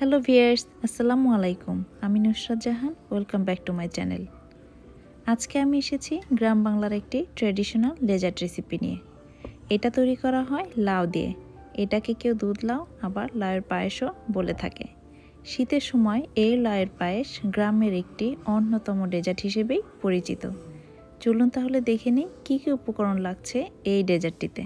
Hello viewers, আসসালামু আলাইকুম। আমি Nusrat Jahan. Welcome back to my channel. আজকে আমি এসেছি গ্রাম বাংলার একটি ট্র্যাডিশনাল ডেজার্ট রেসিপি নিয়ে। এটা তৈরি করা হয় লাউ দিয়ে। এটাকে কেউ দুধ লাউ আবার লাউয়ের পায়েসও বলে থাকে। শীতের সময় এই লাউয়ের পায়েস গ্রামের একটি অন্যতম ডেজার্ট হিসেবেই পরিচিত। চলুন তাহলে দেখে নিই কী কী উপকরণ লাগছে এই ডেজার্টটিতে।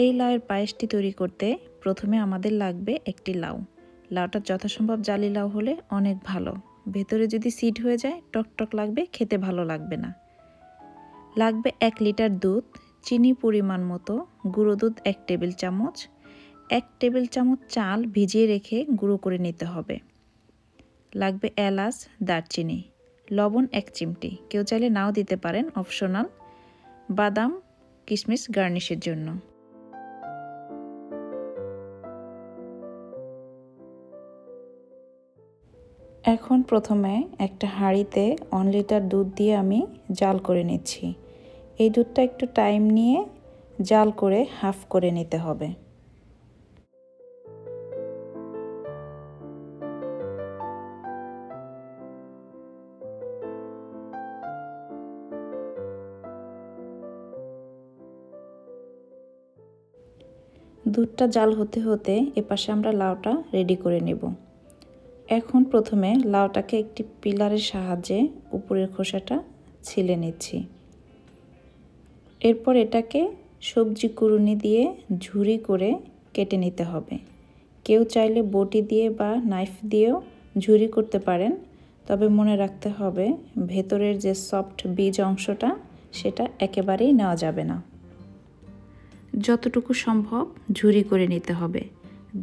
এই লাউয়ের পায়েসটি তৈরি করতে প্রথমে আমাদের লাগবে একটি লাউ। লাউটা যথাসম্ভব জালি লাউ হলে অনেক ভালো। ভেতরে যদি সিড হয়ে যায় টকটক লাগবে, খেতে ভালো লাগবে না। লাগবে 1 লিটার দুধ, চিনি পরিমাণ মতো, গুঁড়ো দুধ 1 টেবিল চামচ, 1 টেবিল চামচ চাল ভিজিয়ে রেখে গুঁড়ো করে নিতে হবে। লাগবে এলাচ, দারচিনি, লবণ 1 চিমটি, কেউ চাইলে নাও দিতে পারেন, অপশনাল, বাদাম কিশমিশ গার্নিশের জন্য। এখন প্রথমে একটা হাঁড়িতে 1 লিটার দুধ দিয়ে আমি জাল করে নিচ্ছি। এই দুধটা একটু টাইম নিয়ে জাল করে হাফ করে নিতে হবে। দুধটা জাল হতে হতে এপাশে আমরা লাউটা রেডি করে নেব। এখন প্রথমে লাউটাকে একটি পিলারের সাহায্যে উপরের খোসাটা ছিলে নিচ্ছি। এরপর এটাকে সবজি কুড়ুনি দিয়ে ঝুরি করে কেটে নিতে হবে। কেউ চাইলে বটি দিয়ে বা নাইফ দিয়েও ঝুরি করতে পারেন, তবে মনে রাখতে হবে ভেতরের যে সফট বীজ অংশটা সেটা একেবারেই নেওয়া যাবে না। যতটুকু সম্ভব ঝুরি করে নিতে হবে।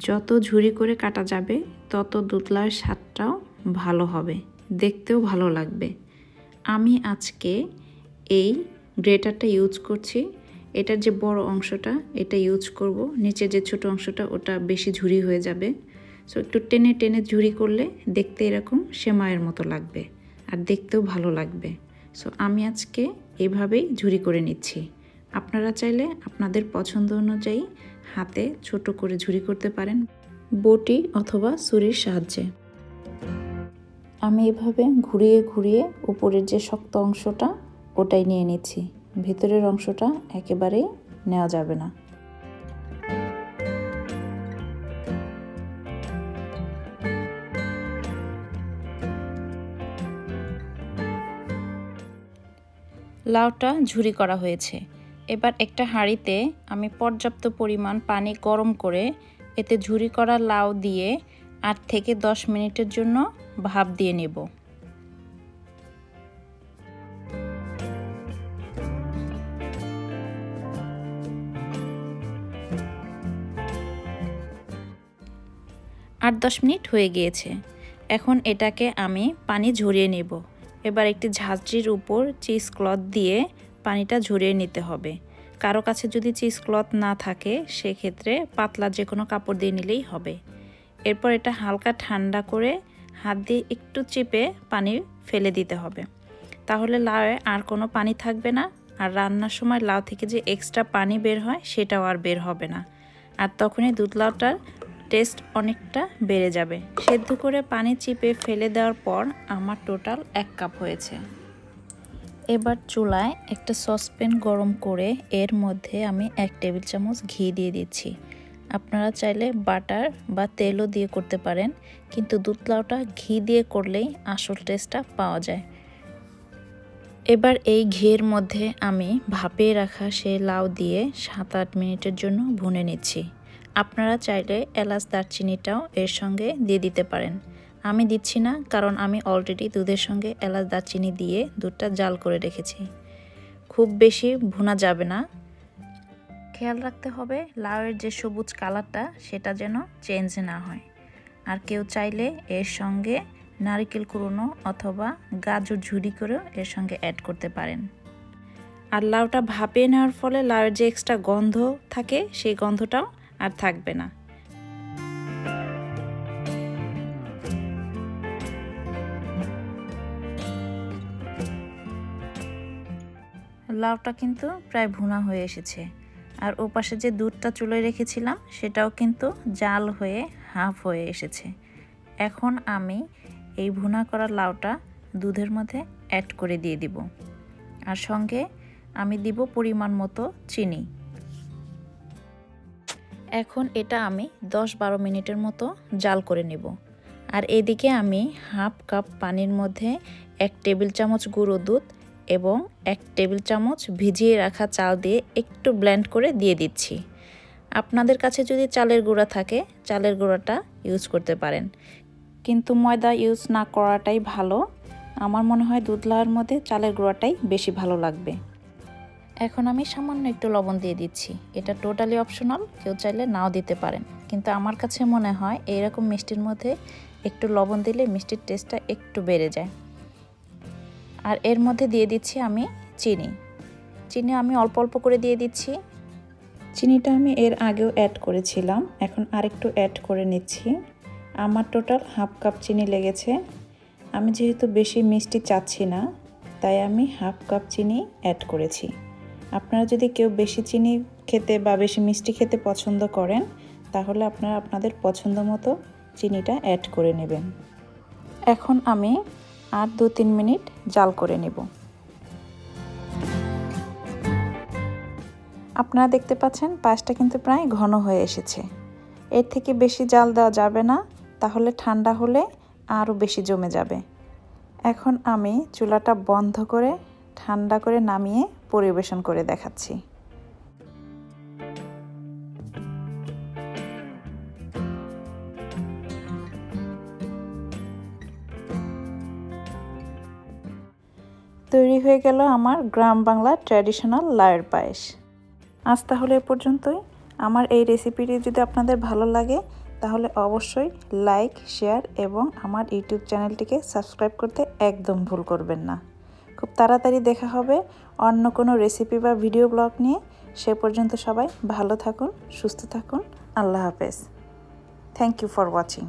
যত ঝুরি করে কাটা যাবে তত দুধ লাউয়ের স্বাদটাও ভালো হবে, দেখতেও ভালো লাগবে। আমি আজকে এই গ্রেটারটা ইউজ করছি। এটার যে বড় অংশটা এটা ইউজ করব, নিচে যে ছোট অংশটা ওটা বেশি ঝুরি হয়ে যাবে। সো একটু টেনে টেনে ঝুরি করলে দেখতে এরকম সেমাইয়ের মতো লাগবে আর দেখতেও ভালো লাগবে। সো আমি আজকে এভাবেই ঝুরি করে নিচ্ছি। আপনারা চাইলে আপনাদের পছন্দ অনুযায়ী হাতে ছোট করে ঝুরি করতে পারেন, বটি অথবা ছুরির সাহায্যে। আমি এভাবে ঘুরিয়ে ঘুরিয়ে উপরের যে শক্ত অংশটা ওটাই নিয়ে নিচ্ছি, ভেতরের অংশটা একেবারেই নেওয়া যাবে না। লাউটা ঝুরি করা হয়েছে। এবার একটা হাঁড়িতে আমি পর্যাপ্ত পরিমাণ পানি গরম করে এতে ঝুরি করা লাউ দিয়ে 8 থেকে 10 মিনিটের জন্য ভাপ দিয়ে নেব। আট 10 মিনিট হয়ে গিয়েছে। এখন এটাকে আমি পানি ঝরিয়ে নেব। এবার একটি ঝাঁঝরির উপর চিজ ক্লথ দিয়ে পানিটা ঝরিয়ে নিতে হবে। কারো কাছে যদি চিজ ক্লথ না থাকে সেক্ষেত্রে পাতলা যে কোনো কাপড় দিয়ে নিলেই হবে। এরপর এটা হালকা ঠান্ডা করে হাত দিয়ে একটু চেপে পানি ফেলে দিতে হবে। তাহলে লাউয়ে আর কোনো পানি থাকবে না, আর রান্নার সময় লাউ থেকে যে এক্সট্রা পানি বের হয় সেটাও আর বের হবে না, আর তখনই দুধ লাউটার টেস্ট অনেকটা বেড়ে যাবে। সেদ্ধ করে পানি চিপে ফেলে দেওয়ার পর আমার টোটাল 1 কাপ হয়েছে। এবার চুলায় একটা সসপ্যান গরম করে এর মধ্যে আমি 1 টেবিল চামচ ঘি দিয়ে দিচ্ছি। আপনারা চাইলে বাটার বা তেলও দিয়ে করতে পারেন, কিন্তু দুধ লাউটা ঘি দিয়ে করলেই আসল টেস্টটা পাওয়া যায়। এবার এই ঘিয়ের মধ্যে আমি ভাপিয়ে রাখা সেই লাউ দিয়ে 7-8 মিনিটের জন্য ভুনে নিচ্ছি। আপনারা চাইলে এলাচ দারচিনিটাও এর সঙ্গে দিয়ে দিতে পারেন। আমি দিচ্ছি না, কারণ আমি অলরেডি দুধের সঙ্গে এলাচ দারচিনি দিয়ে দুধটা জাল করে রেখেছি। খুব বেশি ভুনা যাবে না। খেয়াল রাখতে হবে লাউয়ের যে সবুজ কালারটা সেটা যেন চেঞ্জ না হয়। আর কেউ চাইলে এর সঙ্গে নারকেল কুড়ানো অথবা গাজর ঝুরি করেও এর সঙ্গে অ্যাড করতে পারেন। আর লাউটা ভাপিয়ে নেওয়ার ফলে লাউয়ের যে এক্সট্রা গন্ধ থাকে সেই গন্ধটাও আর থাকবে না। লাউটা কিন্তু প্রায় ভুনা হয়ে এসেছে। আর ওপাশে যে দুধটা চুলোয় রেখেছিলাম সেটাও কিন্তু জাল হয়ে হাফ হয়ে এসেছে। এখন আমি এই ভুনা করা লাউটা দুধের মধ্যে অ্যাড করে দিয়ে দিব। আর সঙ্গে আমি দিব পরিমাণ মতো চিনি। এখন এটা আমি 10-12 মিনিটের মতো জাল করে নেব। আর এদিকে আমি হাফ কাপ পানির মধ্যে 1 টেবিল চামচ গুঁড়ো দুধ এবং 1 টেবিল চামচ ভিজিয়ে রাখা চাল দিয়ে একটু ব্লেন্ড করে দিয়ে দিচ্ছি। আপনাদের কাছে যদি চালের গুঁড়া থাকে চালের গুঁড়াটা ইউজ করতে পারেন, কিন্তু ময়দা ইউজ না করাটাই ভালো। আমার মনে হয় দুধ লাউয়ের মধ্যে চালের গুঁড়াটাই বেশি ভালো লাগবে। এখন আমি সামান্য একটু লবণ দিয়ে দিচ্ছি। এটা টোটালি অপশনাল, কেউ চাইলে নাও দিতে পারেন, কিন্তু আমার কাছে মনে হয় এইরকম মিষ্টির মধ্যে একটু লবণ দিলে মিষ্টির টেস্টটা একটু বেড়ে যায়। আর এর মধ্যে দিয়ে দিচ্ছি আমি চিনি আমি অল্প অল্প করে দিয়ে দিচ্ছি। চিনিটা আমি এর আগেও অ্যাড করেছিলাম, এখন আরেকটু অ্যাড করে নিচ্ছি। আমার টোটাল হাফ কাপ চিনি লেগেছে। আমি যেহেতু বেশি মিষ্টি চাচ্ছি না, তাই আমি হাফ কাপ চিনি অ্যাড করেছি। আপনারা যদি কেউ বেশি চিনি খেতে বা বেশি মিষ্টি খেতে পছন্দ করেন, তাহলে আপনারা আপনাদের পছন্দ মতো চিনিটা অ্যাড করে নেবেন। এখন আমি আর 2-3 মিনিট জাল করে নেব। আপনারা দেখতে পাচ্ছেন পায়েসটা কিন্তু প্রায় ঘন হয়ে এসেছে। এর থেকে বেশি জাল দেওয়া যাবে না, তাহলে ঠান্ডা হলে আরও বেশি জমে যাবে। এখন আমি চুলাটা বন্ধ করে ঠান্ডা করে নামিয়ে পরিবেশন করে দেখাচ্ছি। তৈরি হয়ে গেল আমার গ্রাম বাংলা ট্র্যাডিশনাল লাউয়ের পায়েস। আজ তাহলে এ পর্যন্তই। আমার এই রেসিপিটি যদি আপনাদের ভালো লাগে তাহলে অবশ্যই লাইক, শেয়ার এবং আমার ইউটিউব চ্যানেলটিকে সাবস্ক্রাইব করতে একদম ভুল করবেন না। খুব তাড়াতাড়ি দেখা হবে অন্য কোনো রেসিপি বা ভিডিও ব্লগ নিয়ে। সে পর্যন্ত সবাই ভালো থাকুন, সুস্থ থাকুন। আল্লাহ হাফেজ। Thank you for watching.